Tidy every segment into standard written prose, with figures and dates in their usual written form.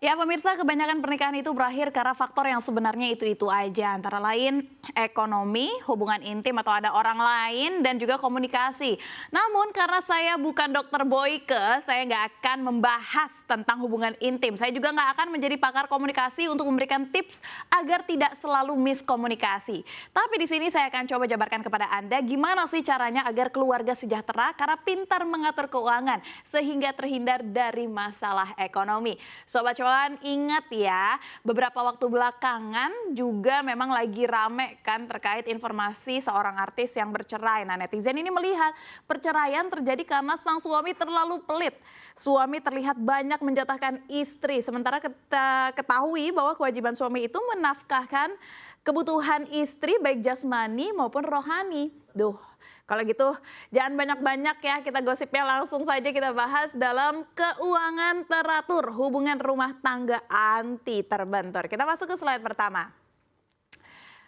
Ya pemirsa, kebanyakan pernikahan itu berakhir karena faktor yang sebenarnya itu-itu aja. Antara lain ekonomi, hubungan intim atau ada orang lain, dan juga komunikasi. Namun karena saya bukan dokter Boyke, saya nggak akan membahas tentang hubungan intim. Saya juga nggak akan menjadi pakar komunikasi untuk memberikan tips agar tidak selalu miskomunikasi. Tapi di sini saya akan coba jabarkan kepada Anda gimana sih caranya agar keluarga sejahtera karena pintar mengatur keuangan sehingga terhindar dari masalah ekonomi. Sobat cuan, ingat ya, beberapa waktu belakangan juga memang lagi rame kan terkait informasi seorang artis yang bercerai. Nah, netizen ini melihat perceraian terjadi karena sang suami terlalu pelit. Suami terlihat banyak menjatahkan istri, sementara kita ketahui bahwa kewajiban suami itu menafkahkan kebutuhan istri baik jasmani maupun rohani. Duh, kalau gitu jangan banyak-banyak ya, kita gosipnya langsung saja kita bahas dalam keuangan teratur, hubungan rumah tangga anti terbentur. Kita masuk ke slide pertama.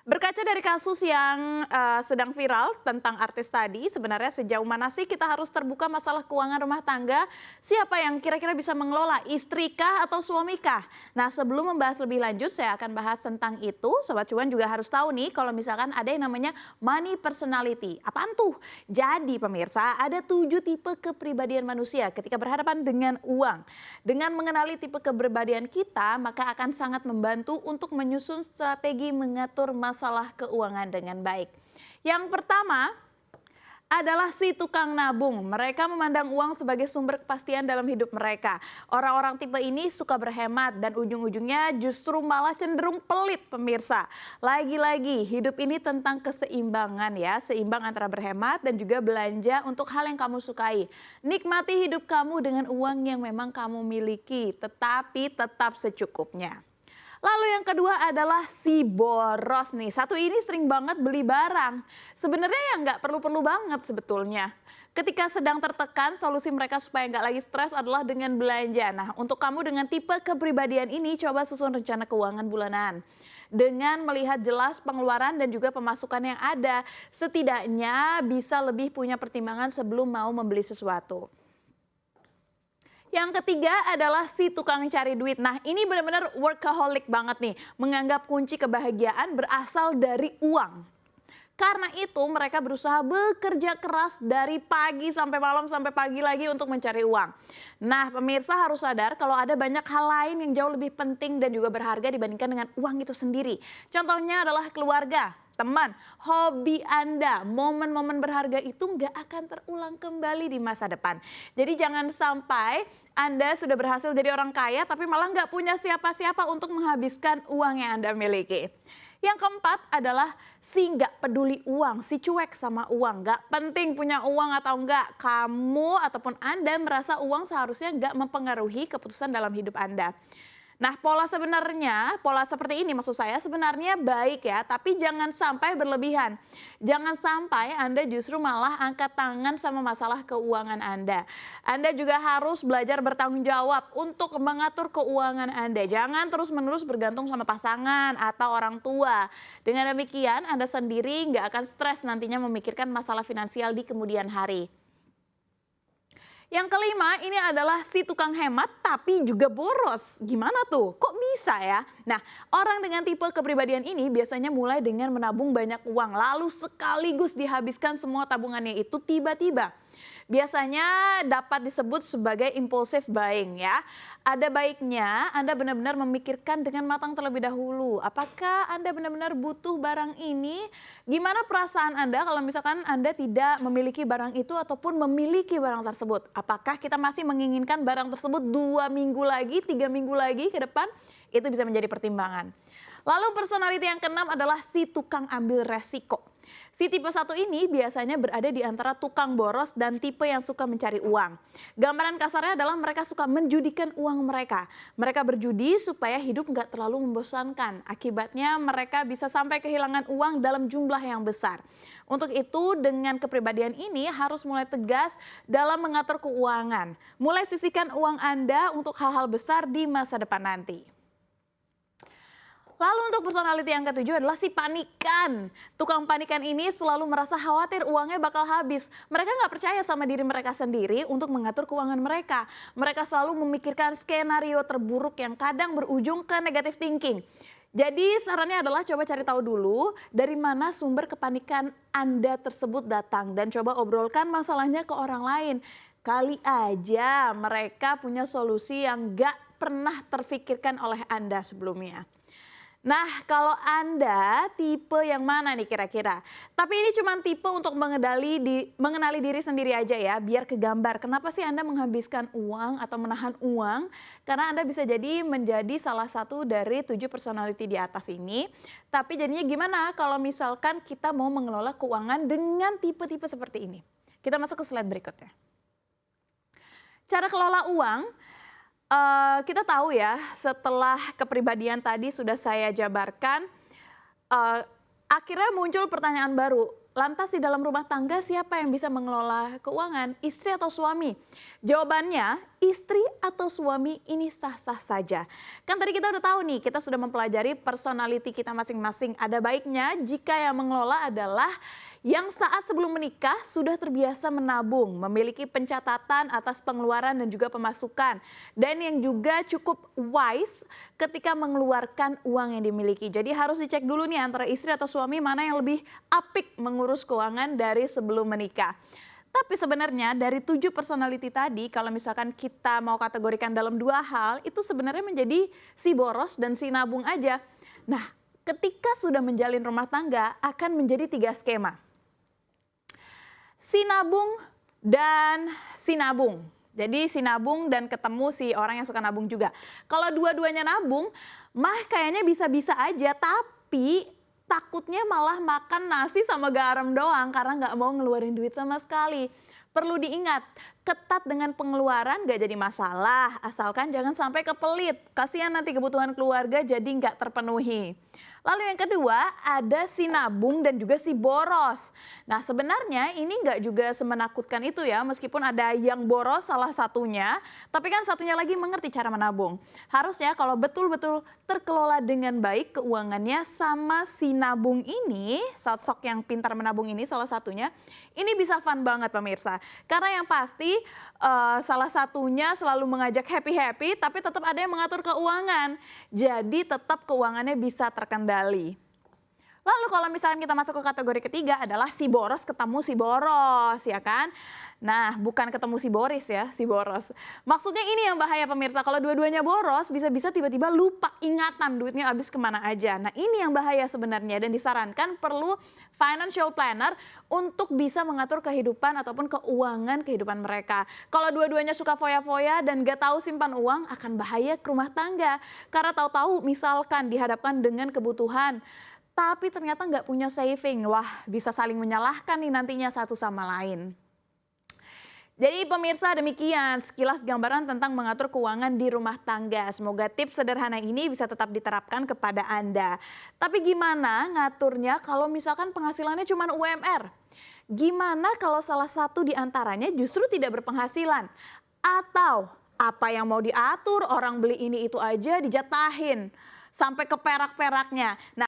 Berkaca dari kasus yang sedang viral tentang artis tadi, sebenarnya sejauh mana sih kita harus terbuka masalah keuangan rumah tangga? Siapa yang kira-kira bisa mengelola, istri kah atau suami kah? Nah, sebelum membahas lebih lanjut, saya akan bahas tentang itu. Sobat cuan juga harus tahu nih kalau misalkan ada yang namanya money personality. Apaan tuh? Jadi pemirsa, ada 7 tipe kepribadian manusia ketika berhadapan dengan uang. Dengan mengenali tipe kepribadian kita, maka akan sangat membantu untuk menyusun strategi mengatur masalah keuangan dengan baik. Yang pertama adalah si tukang nabung. Mereka memandang uang sebagai sumber kepastian dalam hidup mereka. Orang-orang tipe ini suka berhemat dan ujung-ujungnya justru malah cenderung pelit pemirsa. Lagi-lagi hidup ini tentang keseimbangan ya. Seimbang antara berhemat dan juga belanja untuk hal yang kamu sukai. Nikmati hidup kamu dengan uang yang memang kamu miliki, tetapi tetap secukupnya. Lalu yang kedua adalah si boros nih. Satu ini sering banget beli barang. Sebenarnya ya nggak perlu-perlu banget sebetulnya. Ketika sedang tertekan, solusi mereka supaya nggak lagi stres adalah dengan belanja. Nah, untuk kamu dengan tipe kepribadian ini, coba susun rencana keuangan bulanan. Dengan melihat jelas pengeluaran dan juga pemasukan yang ada, setidaknya bisa lebih punya pertimbangan sebelum mau membeli sesuatu. Yang ketiga adalah si tukang cari duit. Nah, ini benar-benar workaholic banget nih. Menganggap kunci kebahagiaan berasal dari uang. Karena itu mereka berusaha bekerja keras dari pagi sampai malam sampai pagi lagi untuk mencari uang. Nah, pemirsa harus sadar kalau ada banyak hal lain yang jauh lebih penting dan juga berharga dibandingkan dengan uang itu sendiri. Contohnya adalah keluarga, teman, hobi Anda, momen-momen berharga itu nggak akan terulang kembali di masa depan. Jadi jangan sampai Anda sudah berhasil jadi orang kaya tapi malah nggak punya siapa-siapa untuk menghabiskan uang yang Anda miliki. Yang keempat adalah si nggak peduli uang, si cuek sama uang. Nggak penting punya uang atau enggak, kamu ataupun Anda merasa uang seharusnya nggak mempengaruhi keputusan dalam hidup Anda. Nah, pola seperti ini maksud saya sebenarnya baik ya, tapi jangan sampai berlebihan. Jangan sampai Anda justru malah angkat tangan sama masalah keuangan Anda. Anda juga harus belajar bertanggung jawab untuk mengatur keuangan Anda. Jangan terus-menerus bergantung sama pasangan atau orang tua. Dengan demikian, Anda sendiri nggak akan stres nantinya memikirkan masalah finansial di kemudian hari. Yang kelima ini adalah si tukang hemat tapi juga boros. Gimana tuh? Kok bisa ya? Nah, orang dengan tipe kepribadian ini biasanya mulai dengan menabung banyak uang lalu sekaligus dihabiskan semua tabungannya itu tiba-tiba. Biasanya dapat disebut sebagai impulsive buying ya. Ada baiknya Anda benar-benar memikirkan dengan matang terlebih dahulu. Apakah Anda benar-benar butuh barang ini? Gimana perasaan Anda kalau misalkan Anda tidak memiliki barang itu ataupun memiliki barang tersebut? Apakah kita masih menginginkan barang tersebut 2 minggu lagi, 3 minggu lagi ke depan? Itu bisa menjadi pertimbangan. Lalu personality yang keenam adalah si tukang ambil resiko. Si tipe 1 ini biasanya berada di antara tukang boros dan tipe yang suka mencari uang. Gambaran kasarnya adalah mereka suka menjudikan uang mereka. Mereka berjudi supaya hidup nggak terlalu membosankan. Akibatnya mereka bisa sampai kehilangan uang dalam jumlah yang besar. Untuk itu dengan kepribadian ini harus mulai tegas dalam mengatur keuangan. Mulai sisihkan uang Anda untuk hal-hal besar di masa depan nanti. Lalu untuk personality yang ketujuh adalah si panikan. Tukang panikan ini selalu merasa khawatir uangnya bakal habis. Mereka nggak percaya sama diri mereka sendiri untuk mengatur keuangan mereka. Mereka selalu memikirkan skenario terburuk yang kadang berujung ke negative thinking. Jadi sarannya adalah coba cari tahu dulu dari mana sumber kepanikan Anda tersebut datang. Dan coba obrolkan masalahnya ke orang lain. Kali aja mereka punya solusi yang nggak pernah terfikirkan oleh Anda sebelumnya. Nah, kalau Anda tipe yang mana nih kira-kira? Tapi ini cuma tipe untuk mengenali diri sendiri aja ya, biar kegambar. Kenapa sih Anda menghabiskan uang atau menahan uang? Karena Anda bisa jadi menjadi salah satu dari 7 personality di atas ini. Tapi jadinya gimana kalau misalkan kita mau mengelola keuangan dengan tipe-tipe seperti ini? Kita masuk ke slide berikutnya. Cara kelola uang. Kita tahu ya, setelah kepribadian tadi sudah saya jabarkan, akhirnya muncul pertanyaan baru. Lantas di dalam rumah tangga siapa yang bisa mengelola keuangan, istri atau suami? Jawabannya, istri atau suami ini sah-sah saja. Kan tadi kita udah tahu nih, kita sudah mempelajari personality kita masing-masing. Ada baiknya jika yang mengelola adalah yang saat sebelum menikah sudah terbiasa menabung, memiliki pencatatan atas pengeluaran dan juga pemasukan, dan yang juga cukup wise ketika mengeluarkan uang yang dimiliki. Jadi harus dicek dulu nih antara istri atau suami mana yang lebih apik mengurus keuangan dari sebelum menikah. Tapi sebenarnya dari 7 personality tadi, kalau misalkan kita mau kategorikan dalam 2 hal, itu sebenarnya menjadi si boros dan si nabung aja. Nah, ketika sudah menjalin rumah tangga akan menjadi 3 skema. Si nabung dan si nabung. Jadi si nabung dan ketemu si orang yang suka nabung juga. Kalau dua-duanya nabung, mah kayaknya bisa-bisa aja, tapi takutnya malah makan nasi sama garam doang karena nggak mau ngeluarin duit sama sekali. Perlu diingat, ketat dengan pengeluaran nggak jadi masalah, asalkan jangan sampai kepelit. Kasihan nanti kebutuhan keluarga jadi nggak terpenuhi. Lalu yang kedua ada si nabung dan juga si boros. Nah sebenarnya ini nggak juga semenakutkan itu ya, meskipun ada yang boros salah satunya, tapi kan satunya lagi mengerti cara menabung. Harusnya kalau betul-betul terkelola dengan baik keuangannya sama si nabung ini, sosok yang pintar menabung ini salah satunya, ini bisa fun banget pemirsa. Karena yang pasti salah satunya selalu mengajak happy-happy tapi tetap ada yang mengatur keuangan. Jadi tetap keuangannya bisa terkendali. Lalu kalau misalkan kita masuk ke kategori ketiga adalah si boros ketemu si boros, ya kan? Nah, bukan ketemu si Boris ya, si boros. Maksudnya ini yang bahaya pemirsa, kalau dua-duanya boros bisa-bisa tiba-tiba lupa ingatan duitnya habis kemana aja. Nah, ini yang bahaya sebenarnya dan disarankan perlu financial planner untuk bisa mengatur kehidupan ataupun keuangan kehidupan mereka. Kalau dua-duanya suka foya-foya dan gak tahu simpan uang akan bahaya ke rumah tangga. Karena tahu-tahu misalkan dihadapkan dengan kebutuhan, tapi ternyata nggak punya saving. Wah, bisa saling menyalahkan nih nantinya satu sama lain. Jadi pemirsa demikian sekilas gambaran tentang mengatur keuangan di rumah tangga. Semoga tips sederhana ini bisa tetap diterapkan kepada Anda. Tapi gimana ngaturnya kalau misalkan penghasilannya cuma UMR? Gimana kalau salah satu di antaranya justru tidak berpenghasilan? Atau apa yang mau diatur, orang beli ini itu aja dijatahin sampai ke perak-peraknya. Nah,